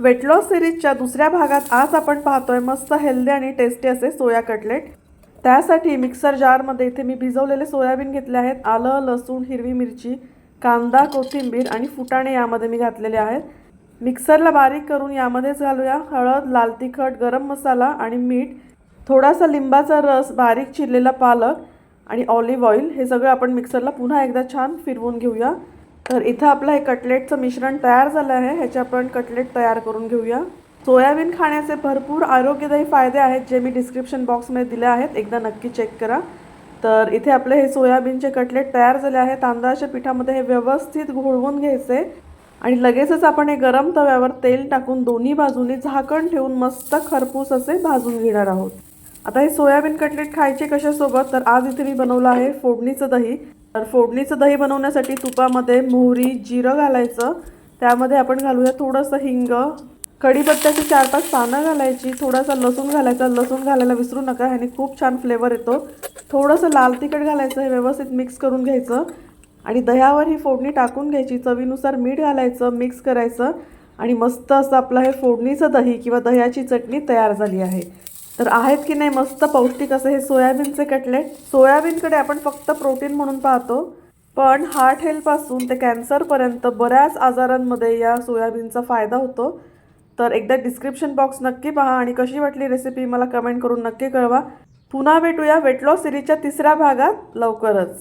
Weight loss सिरीजच्या दुसऱ्या भागात आज आपण पाहतोय मस्त हेल्दी आणि टेस्टी असे सोया कटलेट। त्यासाठी मिक्सर जारमध्ये इथे मी भिजवलेले सोयाबीन घेतले आहेत। आलं, लसूण, हिरवी मिरची, कांदा, कोथिंबीर आणि फुटाणे यामध्ये मी घातलेले आहेत। मिक्सरला बारीक करून यामध्येच घालूया हळद, लाल तिखट, गरम मसाला आणि मीठ, थोडासा लिंबाचा रस, बारीक चिरलेला पालक आणि ऑलिव्ह ऑइल। हे सगळं आपण मिक्सरला पुन्हा एकदा छान फिरवून घेऊया। तर इथं आपलं हे कटलेटचं मिश्रण तयार झालं आहे। ह्याचे आपण कटलेट तयार करून घेऊया। सोयाबीन खाण्याचे भरपूर आरोग्यदायी फायदे आहेत जे मी डिस्क्रिप्शन बॉक्समध्ये दिले आहेत, एकदा नक्की चेक करा। तर इथे आपले हे सोयाबीनचे कटलेट तयार झाले आहेत। तांदळाच्या पिठामध्ये हे व्यवस्थित घोळवून घ्यायचे आणि लगेचच आपण हे गरम तव्यावर तेल टाकून दोन्ही बाजूनी झाकण ठेवून मस्त खरपूस असे भाजून घेणार आहोत। आता हे सोयाबीन कटलेट खायचे कशासोबत, तर आज इथे मी बनवलं आहे फोडणीचं दही। तर फोडणीचं दही बनवण्यासाठी तुपामध्ये मोहरी, जिरं घालायचं, त्यामध्ये आपण घालूया थोडंसं हिंग, कढीपत्त्याची 4-5 पानं घालायची, थोडासा लसूण घालायचा। लसूण घालायला विसरू नका, ह्याने खूप छान फ्लेवर येतो। थोडंसं लाल तिखट घालायचं, हे व्यवस्थित मिक्स करून घ्यायचं आणि दह्यावर ही फोडणी टाकून घ्यायची। चवीनुसार मीठ घालायचं, मिक्स करायचं आणि मस्त असं आपलं हे फोडणीचं दही किंवा दह्याची चटणी तयार झाली आहे। तर आहेत की नाही मस्त पौष्टिक असे हे सोयाबीनचे कटलेट। सोयाबीनकडे आपण फक्त प्रोटीन म्हणून पाहतो, पण हार्ट हेल्थपासून ते कॅन्सरपर्यंत बऱ्याच आजारांमध्ये या सोयाबीनचा फायदा होतो। तर एकदा डिस्क्रिप्शन बॉक्स नक्की पहा आणि कशी वाटली रेसिपी मला कमेंट करून नक्की कळवा। पुन्हा भेटूया वेट लॉस सिरीजच्या तिसऱ्या भागात लवकरच।